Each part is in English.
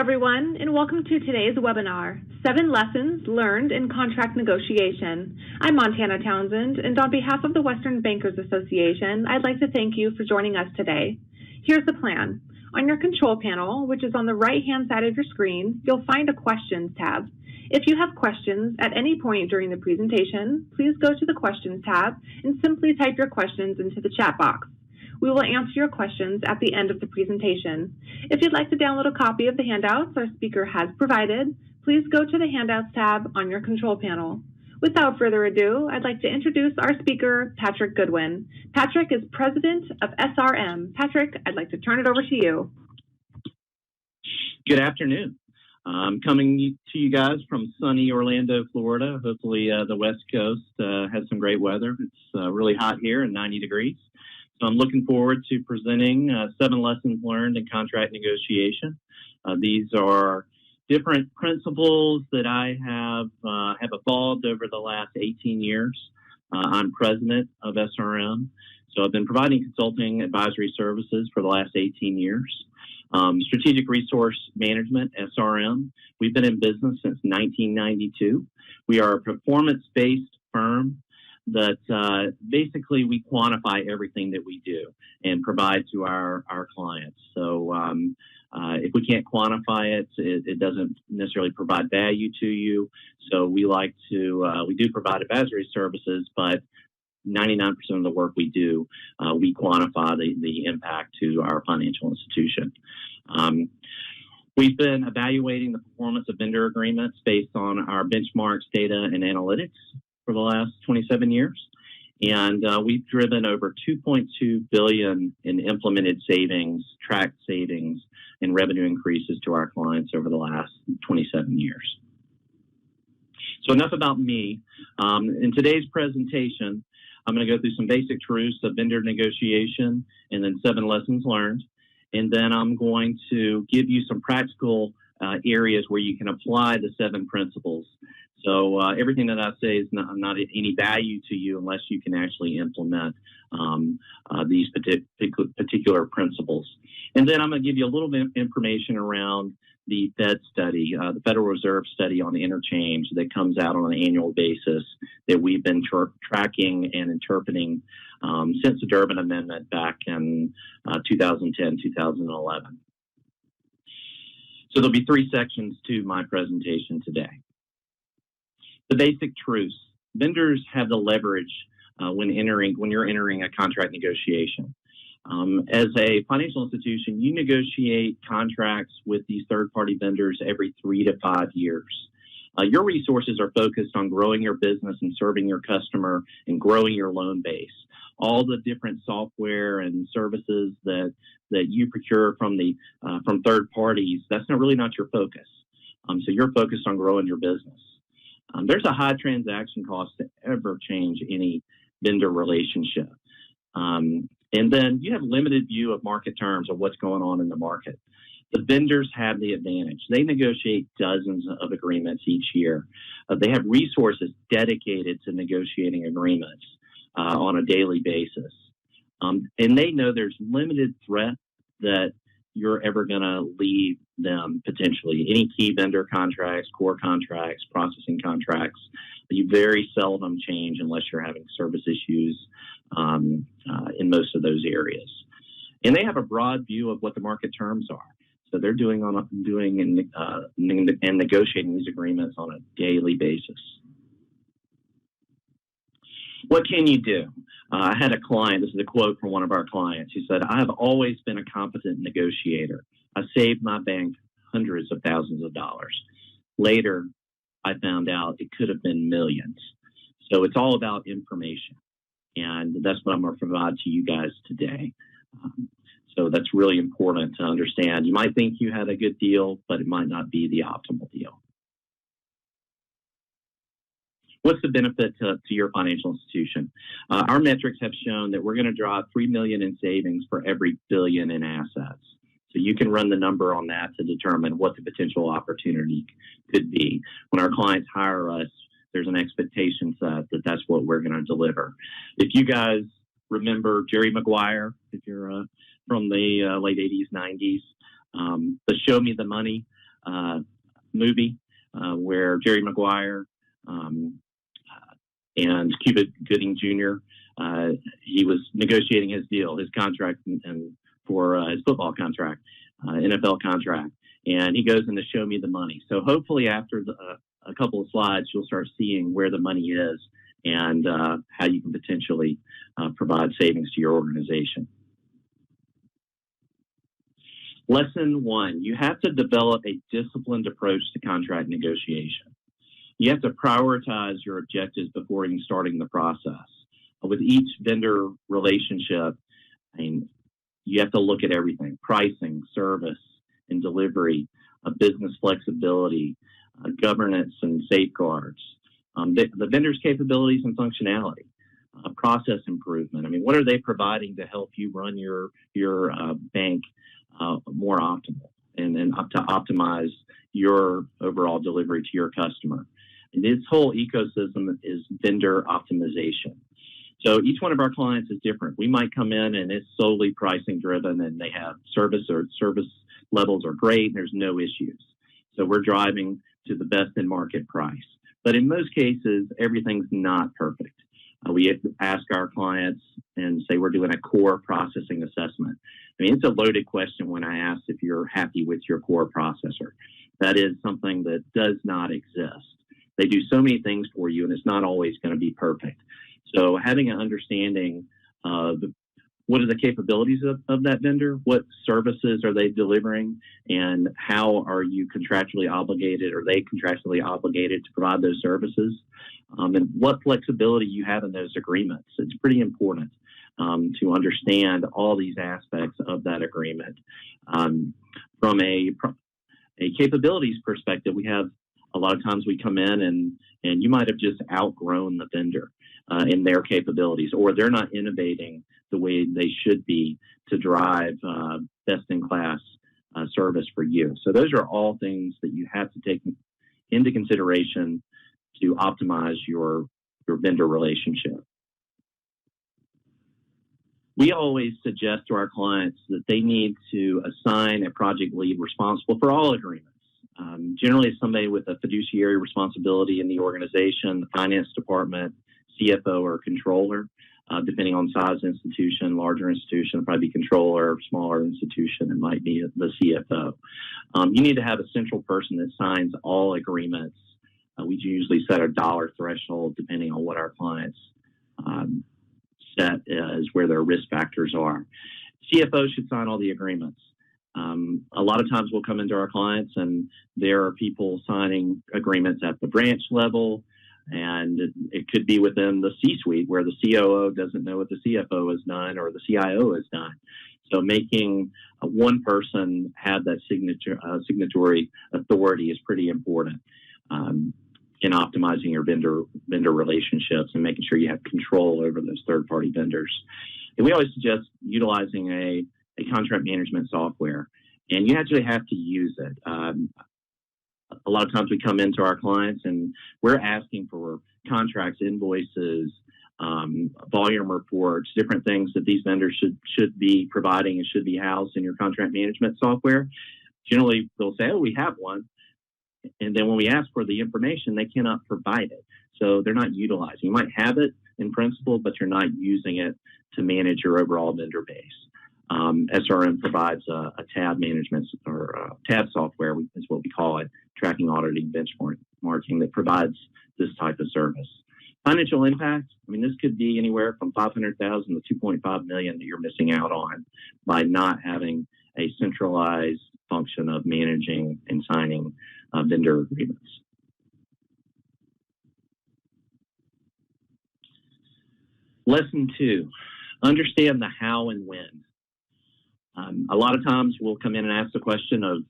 everyone, and welcome to today's webinar, 7 Lessons Learned in Contract Negotiation. I'm Montana Townsend, and on behalf of the Western Bankers Association, I'd like to thank you for joining us today. Here's the plan. On your control panel, which is on the right-hand side of your screen, you'll find a Questions tab. If you have questions at any point during the presentation, please go to the Questions tab and simply type your questions into the chat box. We will answer your questions at the end of the presentation. If you'd like to download a copy of the handouts our speaker has provided, please go to the Handouts tab on your control panel. Without further ado, I'd like to introduce our speaker, Patrick Goodwin. Patrick is president of SRM. Patrick, I'd like to turn it over to you. Good afternoon. I'm coming to you guys from sunny Orlando, Florida. Hopefully the West Coast has some great weather. It's really hot here and 90 degrees. So I'm looking forward to presenting 7 lessons learned in contract negotiation. These are different principles that I have evolved over the last 18 years. I'm president of SRM, so I've been providing consulting advisory services for the last 18 years. Strategic Resource Management, SRM, we've been in business since 1992. We are a performance-based firm that basically we quantify everything that we do and provide to our clients. So if we can't quantify it, it doesn't necessarily provide value to you. So we like to, we do provide advisory services, but 99% of the work we do, we quantify the impact to our financial institution. We've been evaluating the performance of vendor agreements based on our benchmarks, data, and analytics for the last 27 years. And we've driven over $2.2 billion in implemented savings, tracked savings, and revenue increases to our clients over the last 27 years. So enough about me. In today's presentation, I'm going to go through some basic truths of vendor negotiation and then 7 lessons learned. And then I'm going to give you some practical areas where you can apply the 7 principles. So everything that I say is not any value to you unless you can actually implement these particular principles. And then I'm going to give you a little bit of information around the Fed study, the Federal Reserve study on interchange that comes out on an annual basis that we've been tracking and interpreting since the Durbin Amendment back in 2010, 2011. So there'll be 3 sections to my presentation today. The basic truths. Vendors have the leverage when you're entering a contract negotiation. As a financial institution, you negotiate contracts with these third-party vendors every 3 to 5 years. Your resources are focused on growing your business and serving your customer and growing your loan base. All the different software and services that you procure from third parties, that's really not your focus. So you're focused on growing your business. There's a high transaction cost to ever change any vendor relationship. And then you have limited view of market terms of what's going on in the market. The vendors have the advantage. They negotiate dozens of agreements each year. They have resources dedicated to negotiating agreements on a daily basis. And they know there's limited threat that you're ever going to leave them potentially. Any key vendor contracts, core contracts, processing contracts, you very seldom change unless you're having service issues in most of those areas. And they have a broad view of what the market terms are. So they're doing and negotiating these agreements on a daily basis. What can you do? I had a client, this is a quote from one of our clients, who said, "I have always been a competent negotiator. I saved my bank hundreds of thousands of dollars. Later, I found out it could have been millions." So it's all about information. And that's what I'm going to provide to you guys today. So that's really important to understand. You might think you had a good deal, but it might not be the optimal deal. What's the benefit to your financial institution? Our metrics have shown that we're going to drive $3 million in savings for every $1 billion in assets. So you can run the number on that to determine what the potential opportunity could be. When our clients hire us, there's an expectation set that that's what we're going to deliver. If you guys remember Jerry Maguire, if you're from the late 80s, 90s, the Show Me the Money movie where Jerry Maguire and Cuba Gooding Jr. He was negotiating his deal, his contract, and for his football contract, NFL contract, and he goes in to show me the money. So hopefully, after a couple of slides, you'll start seeing where the money is and how you can potentially provide savings to your organization. Lesson 1, you have to develop a disciplined approach to contract negotiation. You have to prioritize your objectives before even starting the process. With each vendor relationship, you have to look at everything: pricing, service, and delivery, business flexibility, governance and safeguards, the vendor's capabilities and functionality, process improvement. What are they providing to help you run your bank more optimal and to optimize your overall delivery to your customer? And this whole ecosystem is vendor optimization. So each one of our clients is different. We might come in and it's solely pricing driven and they have service levels are great and there's no issues. So we're driving to the best in market price. But in most cases, everything's not perfect. We have to ask our clients and say we're doing a core processing assessment. It's a loaded question when I ask if you're happy with your core processor. That is something that does not exist. They do so many things for you, and it's not always going to be perfect. So having an understanding of what are the capabilities of that vendor, what services are they delivering, and how are you contractually obligated, or they contractually obligated to provide those services, and what flexibility you have in those agreements. It's pretty important to understand all these aspects of that agreement. From a capabilities perspective, we have a lot of times we come in and you might have just outgrown the vendor in their capabilities, or they're not innovating the way they should be to drive best-in-class service for you. So those are all things that you have to take into consideration to optimize your vendor relationship. We always suggest to our clients that they need to assign a project lead responsible for all agreements. Generally, it's somebody with a fiduciary responsibility in the organization, the finance department, CFO, or controller. Depending on size institution, larger institution, it'll probably be controller, smaller institution, it might be the CFO. You need to have a central person that signs all agreements. We usually set a dollar threshold depending on what our clients set is where their risk factors are. CFO should sign all the agreements. A lot of times we'll come into our clients and there are people signing agreements at the branch level, and it could be within the C-suite where the COO doesn't know what the CFO has done or the CIO has done. So making one person have that signatory authority is pretty important in optimizing your vendor relationships and making sure you have control over those third-party vendors. And we always suggest utilizing a contract management software, and you actually have to use it. A lot of times we come into our clients and we're asking for contracts, invoices, volume reports, different things that these vendors should be providing and should be housed in your contract management software. Generally, they'll say, oh, we have one. And then when we ask for the information, they cannot provide it. So they're not utilizing. You might have it in principle, but you're not using it to manage your overall vendor base. SRM provides a tab management or tab software is what we call it, tracking, auditing, benchmarking that provides this type of service. Financial impact, this could be anywhere from $500,000 to $2.5 million that you're missing out on by not having a centralized function of managing and signing vendor agreements. Lesson 2, understand the how and when. A lot of times we'll come in and ask the question of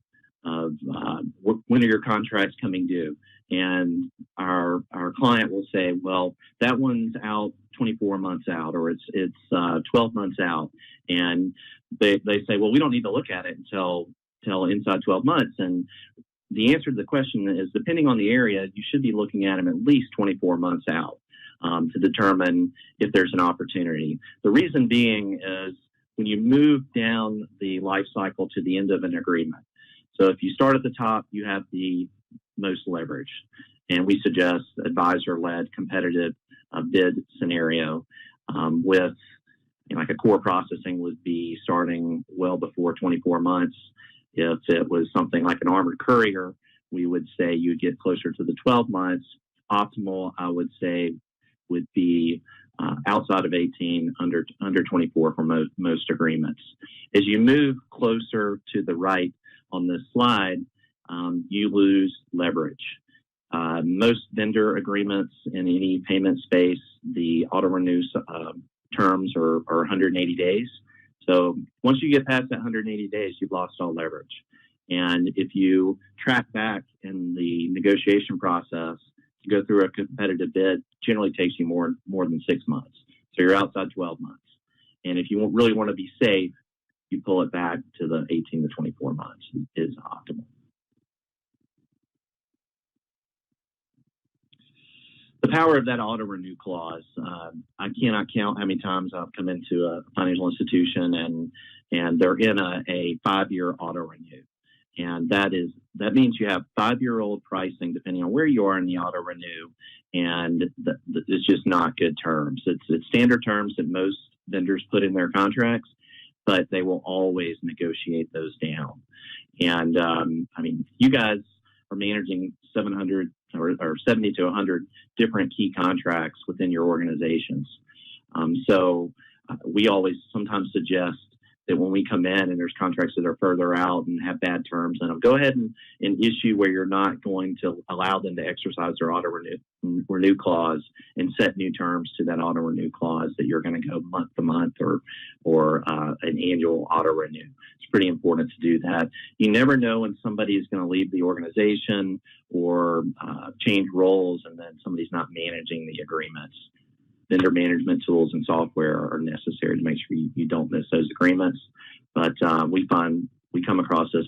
when are your contracts coming due? And our client will say, well, that one's out 24 months out, or it's 12 months out. And they say, well, we don't need to look at it until inside 12 months. And the answer to the question is, depending on the area, you should be looking at them at least 24 months out to determine if there's an opportunity. The reason being is when you move down the life cycle to the end of an agreement. So if you start at the top, you have the most leverage. And we suggest advisor-led competitive bid scenario with, like a core processing would be starting well before 24 months. If it was something like an armored courier, we would say you'd get closer to the 12 months. Optimal, I would say, would be outside of 18, under 24 for most agreements. As you move closer to the right on this slide, you lose leverage. Most vendor agreements in any payment space, the auto-renew terms are 180 days. So once you get past that 180 days, you've lost all leverage. And if you track back in the negotiation process to go through a competitive bid, generally takes you more than 6 months. So you're outside 12 months. And if you really want to be safe, you pull it back to the 18 to 24 months is optimal. The power of that auto-renew clause, I cannot count how many times I've come into a financial institution and they're in a 5-year auto-renew. And that means you have 5-year-old pricing depending on where you are in the auto-renew, and it's just not good terms. It's standard terms that most vendors put in their contracts, but they will always negotiate those down. And you guys are managing 700 or 70 to 100 different key contracts within your organizations. So we always sometimes suggest that when we come in and there's contracts that are further out and have bad terms in them, go ahead and issue where you're not going to allow them to exercise their auto-renew clause and set new terms to that auto-renew clause that you're going to go month to month or an annual auto-renew. It's pretty important to do that. You never know when somebody is going to leave the organization or change roles and then somebody's not managing the agreements. Vendor management tools and software are necessary to make sure you don't miss those agreements. But we come across this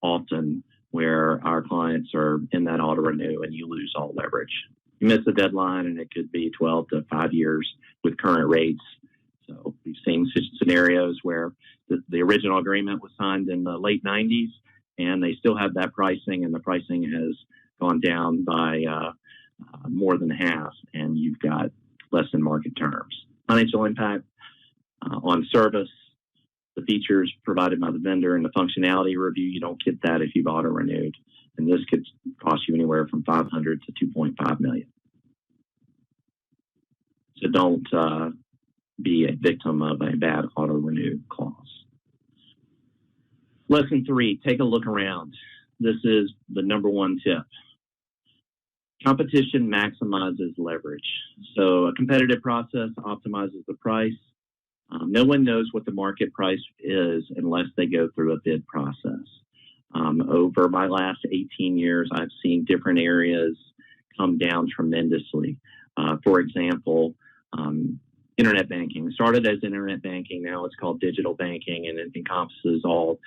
often where our clients are in that auto renew and you lose all leverage. You miss the deadline and it could be 12 to 5 years with current rates. So we've seen scenarios where the original agreement was signed in the late 90s and they still have that pricing, and the pricing has gone down by more than half, and you've got less than market terms. Financial impact on service, the features provided by the vendor, and the functionality review, you don't get that if you've auto-renewed. And this could cost you anywhere from $500 to $2.5 million. So don't be a victim of a bad auto-renew clause. Lesson 3, take a look around. This is the number one tip. Competition maximizes leverage. So a competitive process optimizes the price. No one knows what the market price is unless they go through a bid process. Over my last 18 years, I've seen different areas come down tremendously. For example, internet banking started as internet banking. Now it's called digital banking, and it encompasses all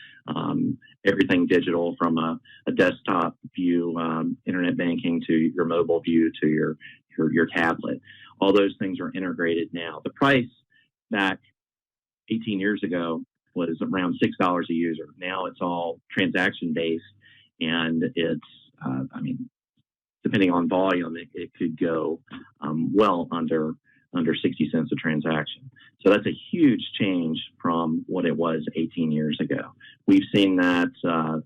everything digital from a desktop view, internet banking, to your mobile view, to your tablet. All those things are integrated now. The price back 18 years ago was around $6 a user. Now it's all transaction based, and it's depending on volume, it could go well under 60 cents a transaction. So that's a huge change from what it was 18 years ago. We've seen that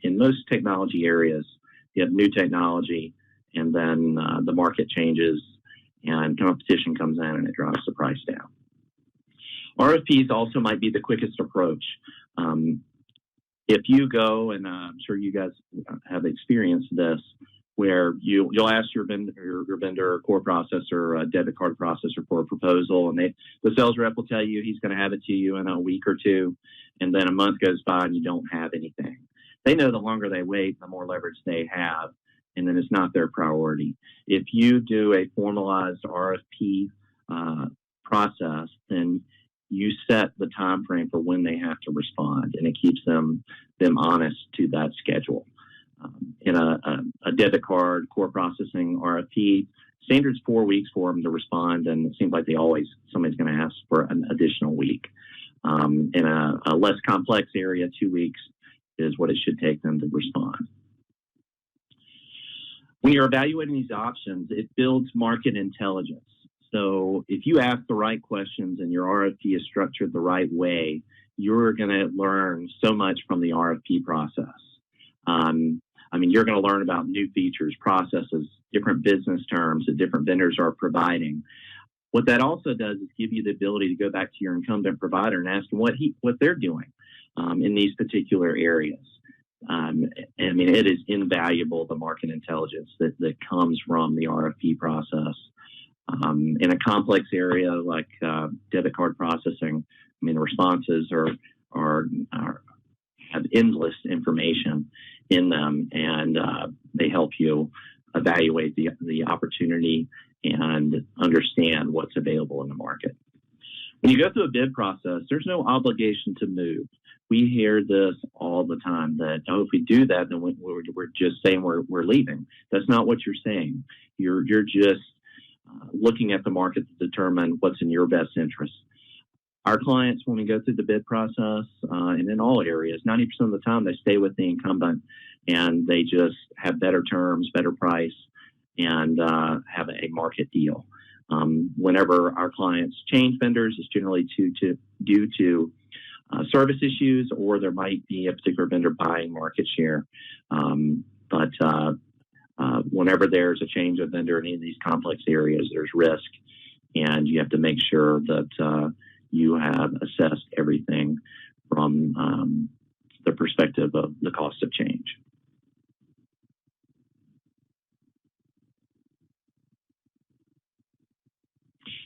in most technology areas. You have new technology, and then the market changes, and competition comes in, and it drives the price down. RFPs also might be the quickest approach. If you go, and I'm sure you guys have experienced this, where you'll ask your vendor or core processor, a debit card processor, for a proposal, and the sales rep will tell you he's going to have it to you in a week or two, and then a month goes by and you don't have anything. They know the longer they wait, the more leverage they have, and then it's not their priority. If you do a formalized RFP process, then you set the time frame for when they have to respond, and it keeps them honest to that schedule. In a debit card core processing RFP, standard's 4 weeks for them to respond, and it seems like somebody's going to ask for an additional week. In a less complex area, 2 weeks. is what it should take them to respond. When you're evaluating these options, it builds market intelligence. So if you ask the right questions and your RFP is structured the right way, you're going to learn so much from the RFP process. You're going to learn about new features, processes, different business terms that different vendors are providing. What that also does is give you the ability to go back to your incumbent provider and ask them what they're doing in these particular areas. It is invaluable, the market intelligence that comes from the RFP process. In a complex area like debit card processing, the responses have endless information in them, and they help you evaluate the opportunity and understand what's available in the market. When you go through a bid process, there's no obligation to move. We hear this all the time that, if we do that, then we're just saying we're leaving. That's not what you're saying. You're just looking at the market to determine what's in your best interest. Our clients, when we go through the bid process, and in all areas, 90% of the time they stay with the incumbent and they just have better terms, better price, and have a market deal. Whenever our clients change vendors, it's generally due to service issues, or there might be a particular vendor buying market share. Whenever there's a change of vendor in any of these complex areas, there's risk, and you have to make sure that you have assessed everything from the perspective of the cost of change.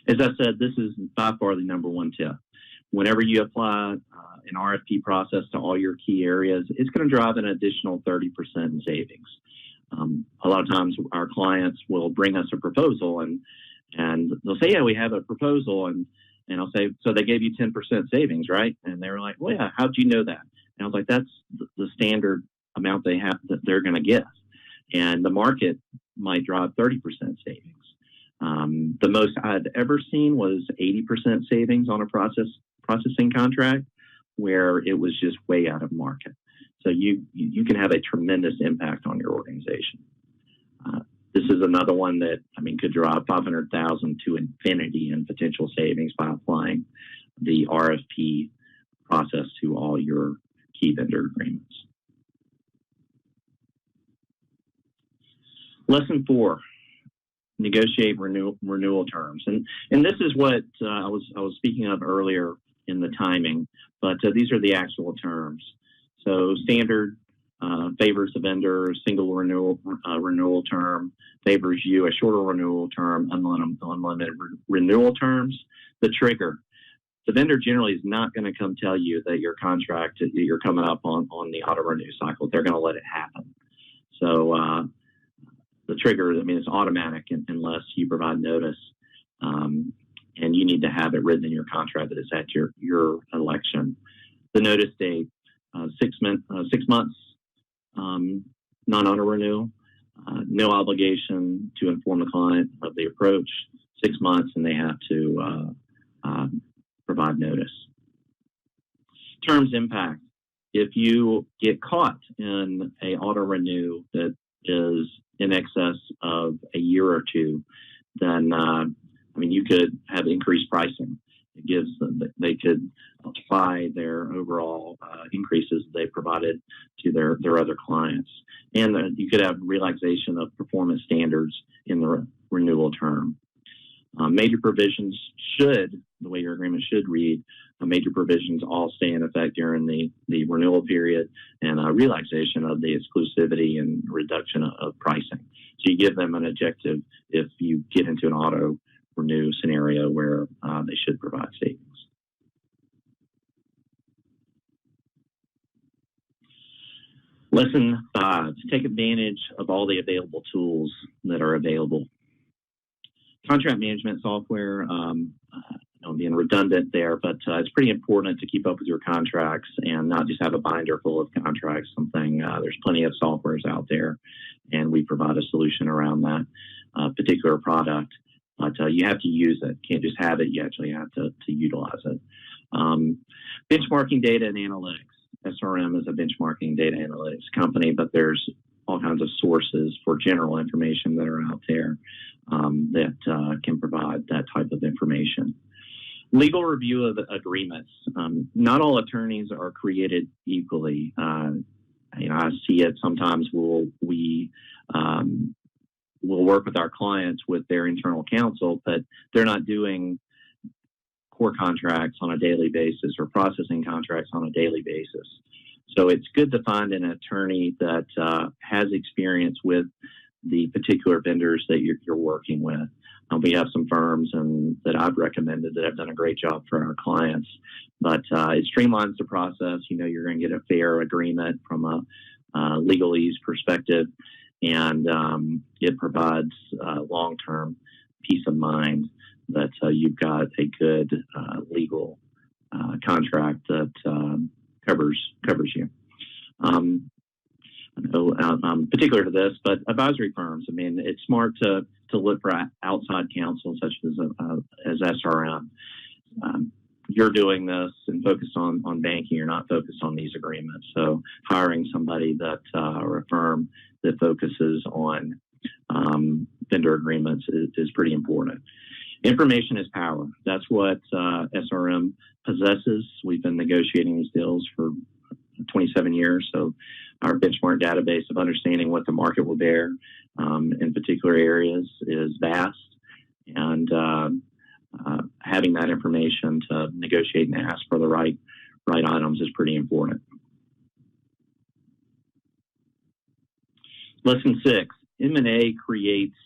As I said, this is by far the number one tip. Whenever you apply an RFP process to all your key areas, it's going to drive an additional 30% in savings. A lot of times our clients will bring us a proposal and they'll say, yeah, we have a proposal. And I'll say, so they gave you 10% savings, right? And they were like, well, yeah, how'd you know that? And I was like, that's the standard amount they have that they're going to get. And the market might drive 30% savings. The most I'd ever seen was 80% savings on a processing contract where it was just way out of market. So you can have a tremendous impact on your organization. This is another one that could drive $500,000 to infinity in potential savings by applying the RFP process to all your key vendor agreements. Lesson 4. Negotiate renewal terms, and this is what I was speaking of earlier in the timing, but these are the actual terms. So standard favors the vendor, single renewal term, favors you, a shorter renewal term, unlimited renewal terms. The trigger. The vendor generally is not going to come tell you that your contract that you're coming up on the auto renew cycle. They're going to let it happen. So the trigger, it's automatic unless you provide notice, and you need to have it written in your contract that it's at your election. The notice date, 6 months, non-auto renew, no obligation to inform the client of the approach, 6 months, and they have to provide notice. Terms impact. If you get caught in a auto renew that is in excess of a year or two, then you could have increased pricing. It gives them, they could apply their overall increases they provided to their other clients, and you could have relaxation of performance standards in the renewal term. Major provisions should, the way your agreement should read, major provisions all stay in effect during the renewal period, and relaxation of the exclusivity and reduction of pricing. So you give them an objective if you get into an auto renew scenario where they should provide savings. Lesson 5, take advantage of all the available tools that are available. Contract management software, being redundant there, but it's pretty important to keep up with your contracts and not just have a binder full of contracts. There's plenty of softwares out there, and we provide a solution around that particular product. But you have to use it. You can't just have it. You actually have to utilize it. Benchmarking data and analytics. SRM is a benchmarking data analytics company, but there's all kinds of sources for general information that are out there that can provide that type of information. Legal review of agreements. Not all attorneys are created equally. I see it sometimes. We'll work with our clients with their internal counsel, but they're not doing core contracts on a daily basis or processing contracts on a daily basis. So it's good to find an attorney that has experience with the particular vendors that you're working with. We have some firms that I've recommended that have done a great job for our clients, but it streamlines the process. You're going to get a fair agreement from a legalese perspective, and it provides long-term peace of mind that you've got a good legal contract that covers you. I know I'm particular to this, but advisory firms. It's smart to look for outside counsel such as SRM. You're doing this and focused on banking. You're not focused on these agreements. So hiring somebody or a firm that focuses on vendor agreements is pretty important. Information is power. That's what SRM possesses. We've been negotiating these deals for 27 years. So our benchmark database of understanding what the market will bear in particular areas is vast. And having that information to negotiate and ask for the right items is pretty important. Lesson 6, M&A creates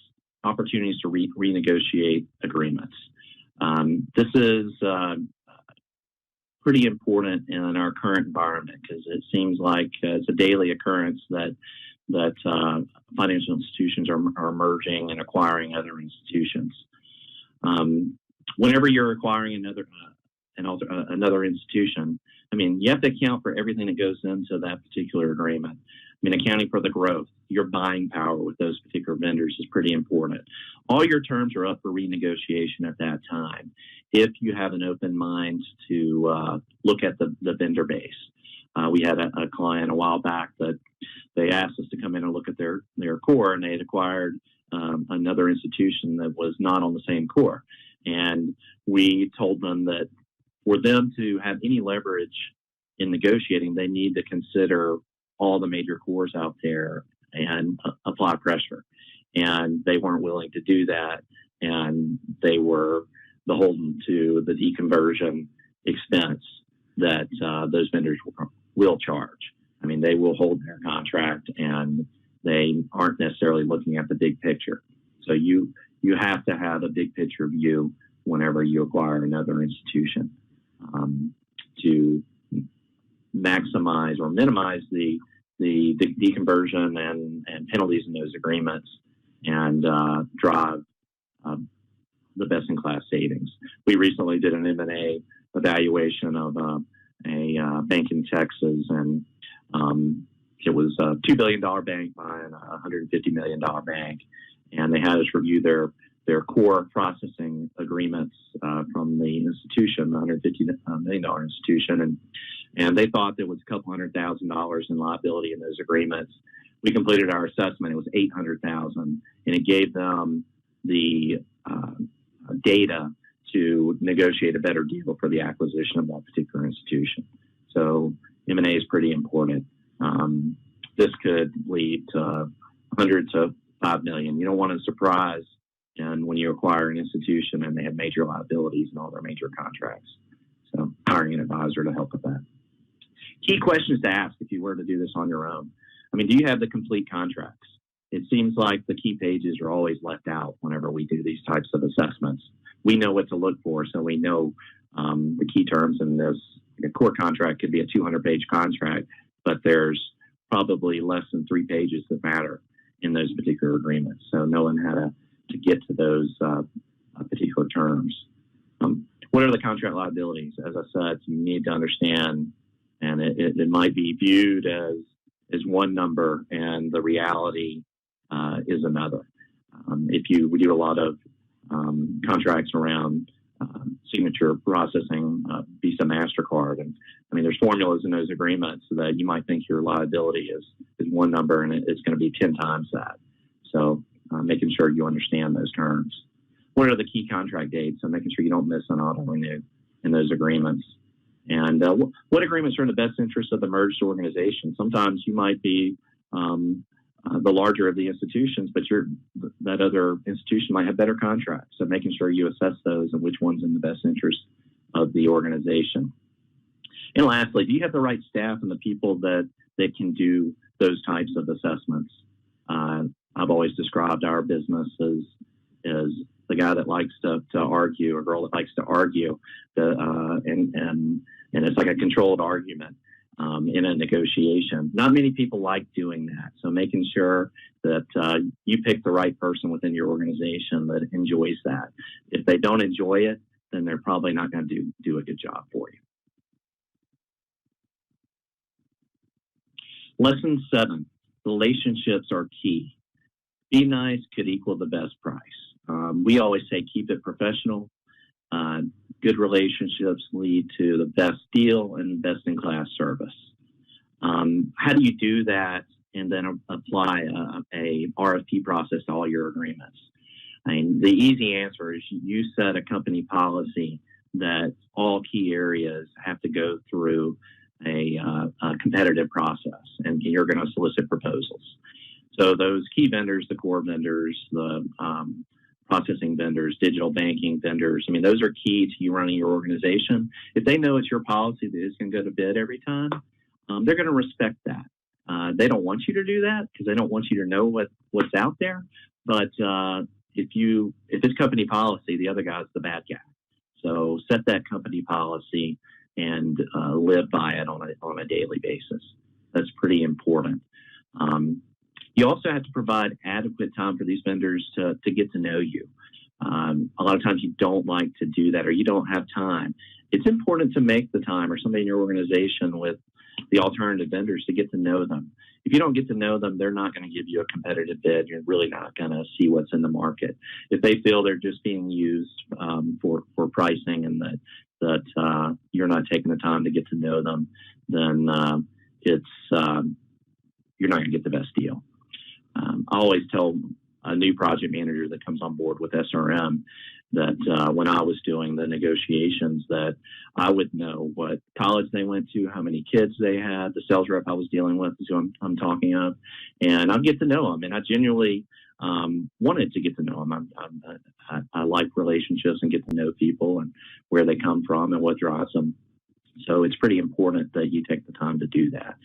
opportunities to renegotiate agreements. This is pretty important in our current environment because it seems like it's a daily occurrence that financial institutions are merging and acquiring other institutions. Whenever you're acquiring another institution, you have to account for everything that goes into that particular agreement. Accounting for the growth, your buying power with those particular vendors is pretty important. All your terms are up for renegotiation at that time if you have an open mind to look at the vendor base. We had a client a while back that they asked us to come in and look at their core, and they had acquired another institution that was not on the same core. And we told them that for them to have any leverage in negotiating, they need to consider all the major cores out there and apply pressure. And they weren't willing to do that. And they were beholden to the deconversion expense that those vendors will charge. They will hold their contract and they aren't necessarily looking at the big picture. So you have to have a big picture view whenever you acquire another institution to maximize or minimize the deconversion and penalties in those agreements and drive the best-in-class savings. We recently did an M&A evaluation of a bank in Texas, and it was a $2 billion bank buying a $150 million bank, and they had us review their core processing agreements from the institution, the $150 million institution, and they thought there was a couple $100,000 in liability in those agreements. We completed our assessment. It was $800,000, and it gave them the data to negotiate a better deal for the acquisition of that particular institution. So M&A is pretty important. This could lead to 100 to 5 million. You don't want to surprise and when you acquire an institution and they have major liabilities in all their major contracts. So hiring an advisor to help with that. Key questions to ask if you were to do this on your own. Do you have the complete contracts? It seems like the key pages are always left out whenever we do these types of assessments. We know what to look for, so we know the key terms in this. A core contract could be a 200-page contract, but there's probably less than 3 pages that matter in those particular agreements. So knowing how to get to those particular terms. What are the contract liabilities? As I said, you need to understand, and it might be viewed as one number, and the reality is another. We do a lot of contracts around signature processing, Visa, MasterCard, and I mean, there's formulas in those agreements so that you might think your liability is one number and it's going to be 10 times that. So making sure you understand those terms. What are the key contract dates? And making sure you don't miss an auto renew in those agreements. And what agreements are in the best interest of the merged organization? Sometimes you might be the larger of the institutions, but that other institution might have better contracts. So making sure you assess those and which one's in the best interest of the organization. And lastly, do you have the right staff and the people that can do those types of assessments? I've always described our business as the guy that likes to argue or girl that likes to argue, and it's like a controlled argument in a negotiation. Not many people like doing that. So making sure that you pick the right person within your organization that enjoys that. If they don't enjoy it, then they're probably not going to do a good job for you. Lesson 7, relationships are key. Be nice could equal the best price. We always say keep it professional. Good relationships lead to the best deal and best-in-class service. How do you do that and then apply a RFP process to all your agreements? I mean, the easy answer is you set a company policy that all key areas have to go through a competitive process, and you're going to solicit proposals. So those key vendors, the core vendors, the processing vendors, digital banking vendors, I mean, those are key to you running your organization. If they know it's your policy that it's going to go to bid every time, they're going to respect that. They don't want you to do that because they don't want you to know what's out there. But if it's company policy, the other guy's the bad guy. So set that company policy and live by it on a daily basis. That's pretty important. You also have to provide adequate time for these vendors to get to know you. A lot of times you don't like to do that or you don't have time. It's important to make the time or somebody in your organization with the alternative vendors to get to know them. If you don't get to know them, they're not going to give you a competitive bid. You're really not going to see what's in the market. If they feel they're just being used for pricing and that you're not taking the time to get to know them, then you're not going to get the best deal. I always tell a new project manager that comes on board with SRM that when I was doing the negotiations that I would know what college they went to, how many kids they had, the sales rep I was dealing with is who I'm talking of, and I'd get to know them. And I genuinely wanted to get to know them. I like relationships and get to know people and where they come from and what drives them. So it's pretty important that you take the time to do that.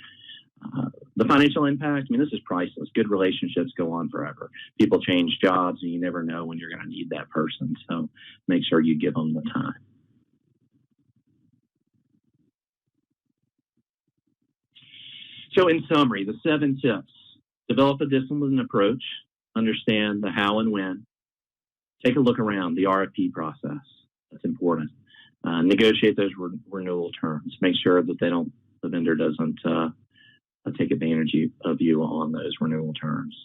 The financial impact, I mean, this is priceless. Good relationships go on forever. People change jobs and you never know when you're going to need that person. So make sure you give them the time. So in summary, the 7 tips: develop a disciplined approach, understand the how and when, take a look around the RFP process. That's important. Negotiate those renewal terms. Make sure that the vendor doesn't take advantage of you on those renewal terms.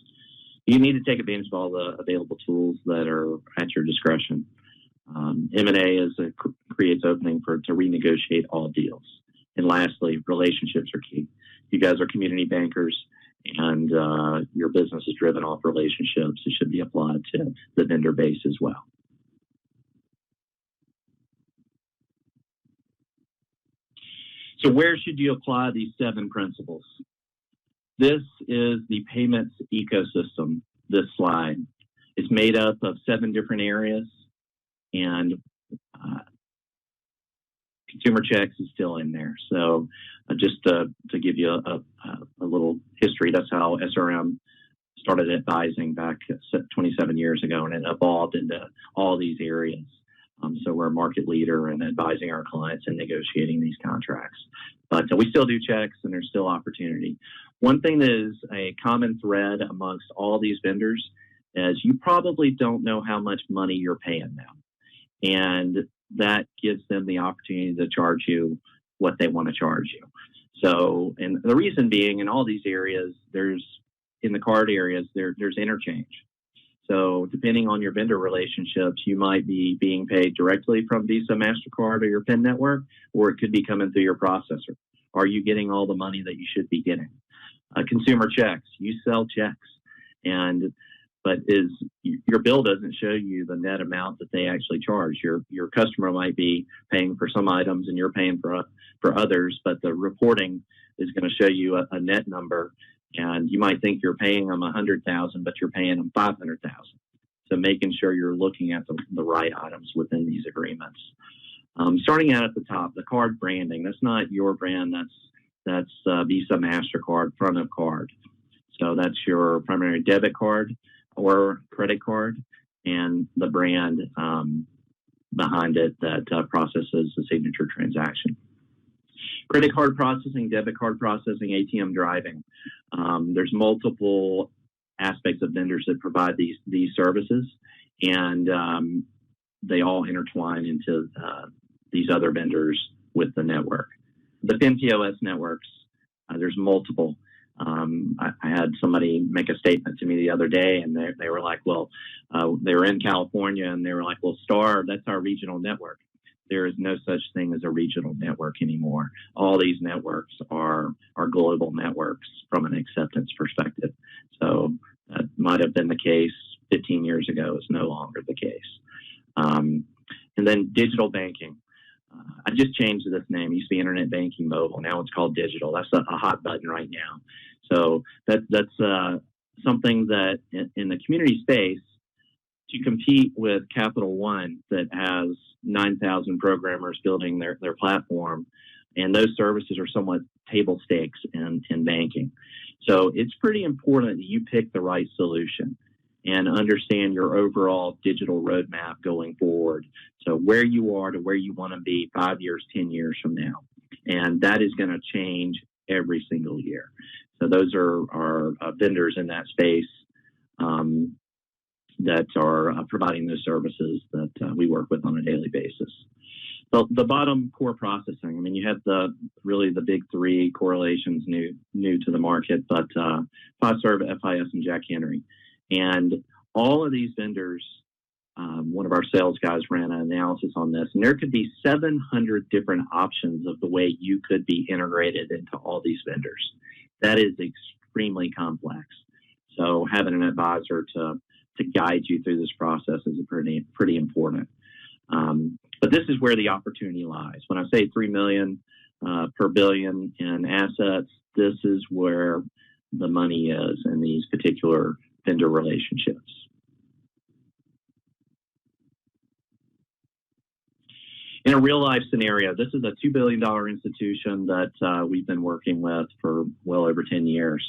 You need to take advantage of all the available tools that are at your discretion. M&A creates opening to renegotiate all deals. And lastly, relationships are key. You guys are community bankers, and your business is driven off relationships. It should be applied to the vendor base as well. So where should you apply these 7 principles? This is the payments ecosystem, this slide. It's made up of 7 different areas, and consumer checks is still in there. So just to give you a little history, that's how SRM started advising back 27 years ago, and it evolved into all these areas. So we're a market leader in advising our clients and negotiating these contracts. But we still do checks, and there's still opportunity. One thing that is a common thread amongst all these vendors is you probably don't know how much money you're paying them. And that gives them the opportunity to charge you what they want to charge you. So, and the reason being, in all these areas, in the card areas, there's interchange. So depending on your vendor relationships, you might be being paid directly from Visa, MasterCard, or your PIN network, or it could be coming through your processor. Are you getting all the money that you should be getting? Consumer checks, you sell checks, but your bill doesn't show you the net amount that they actually charge. Your customer might be paying for some items and you're paying for others, but the reporting is going to show you a net number, and you might think you're paying them $100,000, but you're paying them $500,000. So making sure you're looking at the right items within these agreements. Starting out at the top, the card branding. That's not your brand. That's Visa, MasterCard, front of card. So that's your primary debit card or credit card, and the brand behind it that processes the signature transaction. Credit card processing, debit card processing, ATM driving. There's multiple aspects of vendors that provide these services, and they all intertwine into these other vendors with the network. The PIN POS networks, there's multiple. I had somebody make a statement to me the other day, and they were like, well, they were in California, and they were like, well, STAR, that's our regional network. There is no such thing as a regional network anymore. All these networks are global networks from an acceptance perspective. So that might have been the case 15 years ago. It's no longer the case. And then digital banking. I just changed this name. It used to be Internet Banking Mobile. Now it's called digital. That's a hot button right now. So that's something that in the community space, to compete with Capital One that has 9,000 programmers building their platform, and those services are somewhat table stakes in banking. So it's pretty important that you pick the right solution and understand your overall digital roadmap going forward. So where you are to where you want to be 5 years, 10 years from now. And that is going to change every single year. So those are vendors in that space that are providing those services that we work with on a daily basis. So the bottom, core processing. I mean, you have the big three correlations new to the market, but Fiserv, FIS, and Jack Henry. And all of these vendors, one of our sales guys ran an analysis on this, and there could be 700 different options of the way you could be integrated into all these vendors. That is extremely complex. So having an advisor to guide you through this process is pretty important. But this is where the opportunity lies. When I say $3 million per billion in assets, this is where the money is in these particular vendor relationships. In a real life scenario, this is a $2 billion institution that we've been working with for well over 10 years.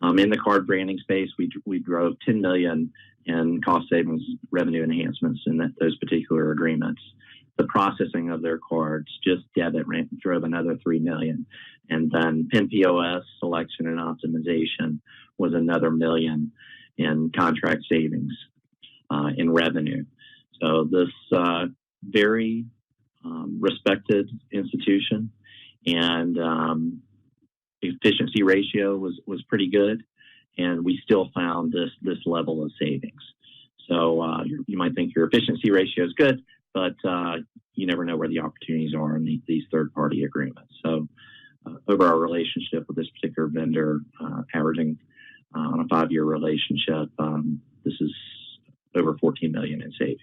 In the card branding space, we drove $10 million in cost savings revenue enhancements in those particular agreements. The processing of their cards, just debit, drove another $3 million. And then PIN POS selection and optimization was another $1 million in contract savings in revenue. So this very respected institution, and efficiency ratio was pretty good, and we still found this level of savings. So you might think your efficiency ratio is good, but you never know where the opportunities are in these third-party agreements. So over our relationship with this particular vendor, averaging on a 5-year relationship, this is over $14 million in savings.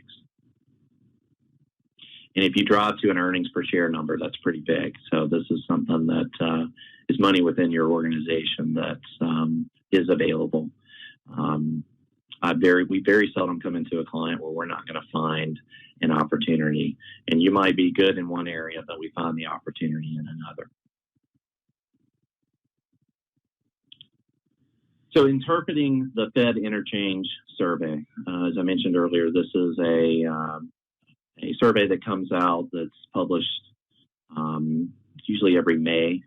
And if you drive to an earnings per share number, that's pretty big. So this is something that is money within your organization that is available. We very seldom come into a client where we're not going to find an opportunity. And you might be good in one area, but we find the opportunity in another. So interpreting the Fed interchange survey, as I mentioned earlier, this is a survey that comes out that's published usually every May.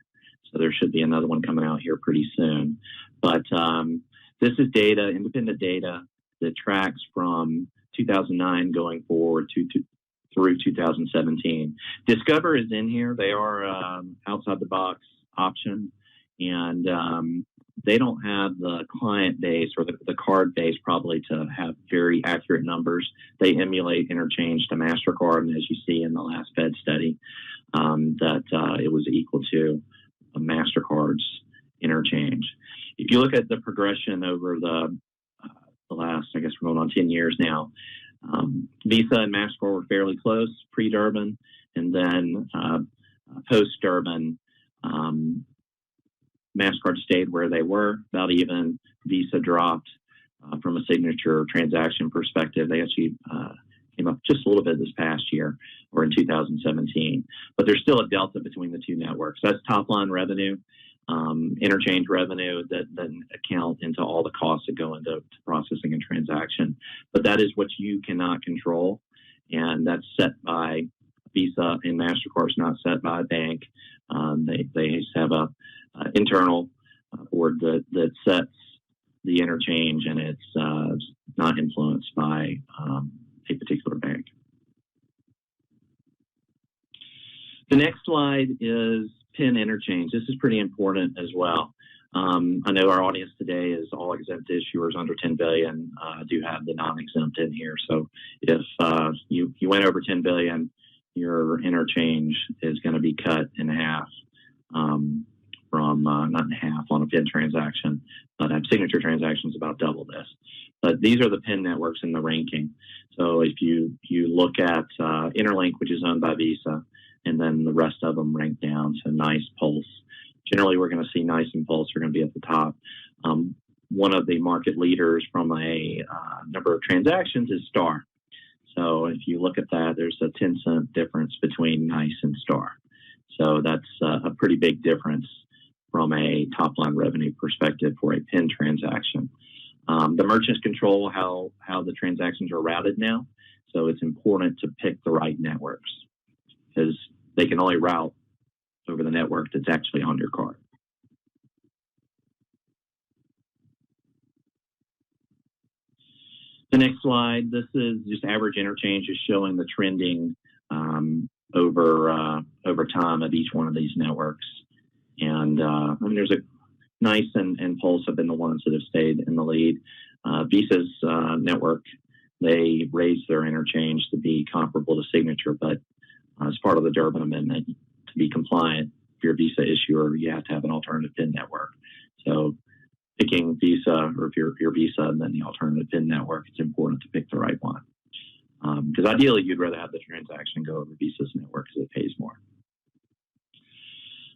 So there should be another one coming out here pretty soon. But this is data, independent data, that tracks from 2009 going forward through 2017. Discover is in here. They are outside the box option. and they don't have the client base or the card base probably to have very accurate numbers. They emulate interchange to MasterCard, and as you see in the last Fed study, that it was equal to MasterCard's interchange. If you look at the progression over the last, I guess we're going on 10 years now, Visa and MasterCard were fairly close pre-Durbin, and then post-Durbin, MasterCard stayed where they were, about even. Visa dropped from a signature transaction perspective. They actually came up just a little bit this past year, or in 2017. But there's still a delta between the two networks. That's top-line revenue, interchange revenue that then account into all the costs that go into processing and transaction. But that is what you cannot control, and that's set by Visa, and MasterCard's not set by a bank. They have a internal board that sets the interchange, and it's not influenced by a particular bank. The next slide is PIN interchange. This is pretty important as well. I know our audience today is all exempt issuers under 10 billion. I do have the non-exempt in here. So if you went over 10 billion, your interchange is going to be cut in half from not in half on a PIN transaction, but a signature transaction is about double this. But these are the PIN networks in the ranking. So if you look at Interlink, which is owned by Visa, and then the rest of them rank down, so NICE, Pulse. Generally, we're going to see NICE and Pulse are going to be at the top. One of the market leaders from a number of transactions is Star. So if you look at that, there's a 10-cent difference between NICE and Star. So that's a pretty big difference from a top-line revenue perspective for a PIN transaction. The merchants control how the transactions are routed now, so it's important to pick the right networks because they can only route over the network that's actually on your card. The next slide, this is just average interchange, is showing the trending over time of each one of these networks. And I mean, there's a NICE and Pulse have been the ones that have stayed in the lead. Visa's network, they raised their interchange to be comparable to Signature, but as part of the Durbin Amendment, to be compliant, if you're a Visa issuer, you have to have an alternative PIN network. So picking Visa, or if you're Visa and then the alternative PIN network, it's important to pick the right one. Because ideally, you'd rather have the transaction go over Visa's network because it pays more.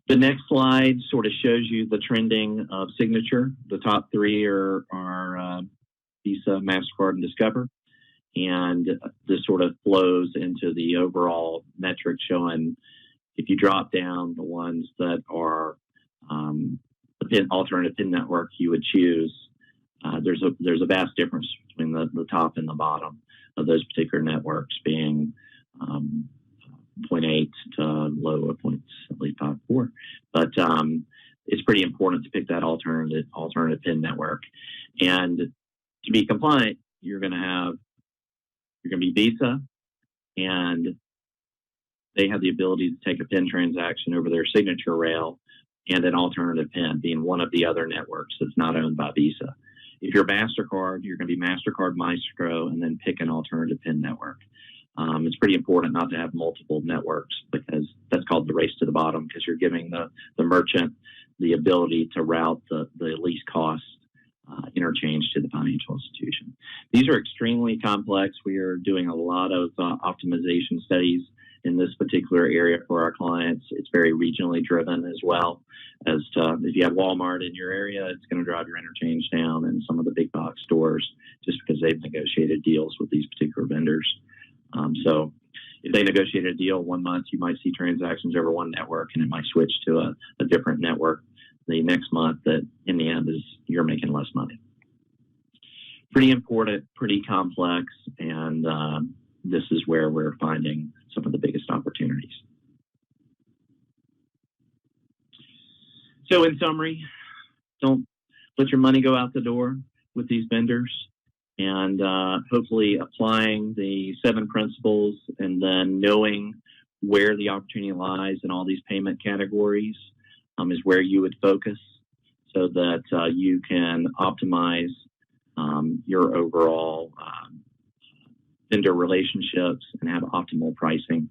The next slide sort of shows you the trending of Signature. The top three are Visa, MasterCard, and Discover. And this sort of flows into the overall metric showing if you drop down the ones that are the alternative PIN network you would choose, there's a vast difference between the top and the bottom of those particular networks, being 0.8 to low of 0.54. But it's pretty important to pick that alternative PIN network. And to be compliant, you're going to be Visa, and they have the ability to take a PIN transaction over their signature rail and an alternative PIN, being one of the other networks that's not owned by Visa. If you're MasterCard, you're going to be MasterCard Maestro and then pick an alternative PIN network. It's pretty important not to have multiple networks because that's called the race to the bottom, because you're giving the merchant the ability to route the least cost interchange to the financial institution. These are extremely complex. We are doing a lot of optimization studies in this particular area for our clients. It's very regionally driven as well. As to if you have Walmart in your area, it's going to drive your interchange down, and some of the big box stores, just because they've negotiated deals with these particular vendors. So if they negotiated a deal 1 month, you might see transactions over one network, and it might switch to a different network the next month that in the end is you're making less money. Pretty important, pretty complex, and this is where we're finding some of the biggest opportunities. So in summary, don't let your money go out the door with these vendors, and hopefully applying the 7 principles and then knowing where the opportunity lies in all these payment categories is where you would focus so that you can optimize your overall vendor relationships and have optimal pricing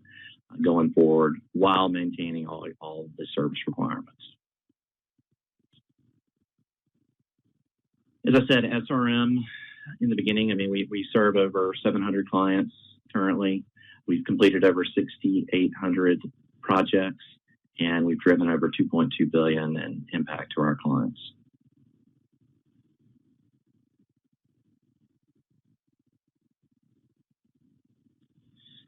going forward while maintaining all of the service requirements. As I said, SRM in the beginning, I mean, we serve over 700 clients currently. We've completed over 6,800 projects, and we've driven over $2.2 billion in impact to our clients.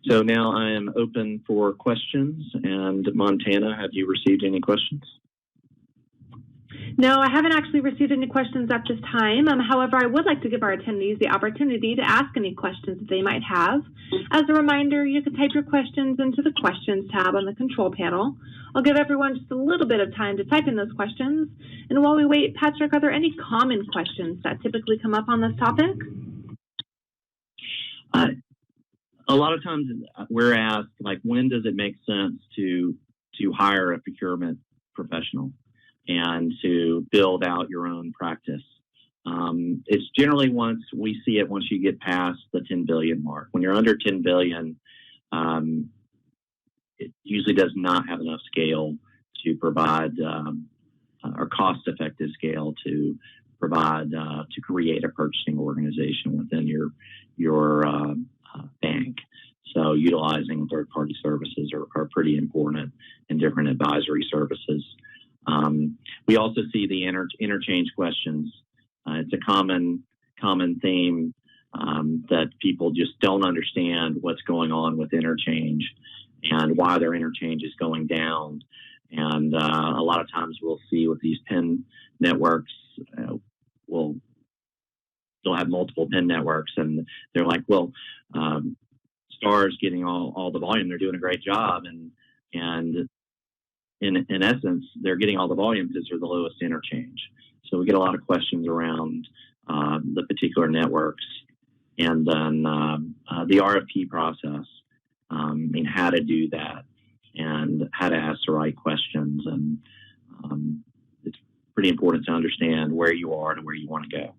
So now I am open for questions. And Montana, have you received any questions? No, I haven't actually received any questions at this time. However, I would like to give our attendees the opportunity to ask any questions that they might have. As a reminder, you can type your questions into the Questions tab on the control panel. I'll give everyone just a little bit of time to type in those questions. And while we wait, Patrick, are there any common questions that typically come up on this topic? A lot of times we're asked, like, when does it make sense to hire a procurement professional and to build out your own practice? It's generally once you get past the 10 billion mark. When you're under 10 billion, it usually does not have enough scale to provide or cost-effective scale to provide to create a purchasing organization within your bank. So utilizing third-party services are pretty important in different advisory services. We also see the interchange questions. It's a common theme that people just don't understand what's going on with interchange and why their interchange is going down. And a lot of times we'll see with these PIN networks, they'll have multiple PIN networks, and they're like, well, Star's getting all the volume. They're doing a great job. And in essence, they're getting all the volume because they're the lowest interchange. So we get a lot of questions around the particular networks, and then the RFP process, and how to do that, and how to ask the right questions. And it's pretty important to understand where you are and where you want to go.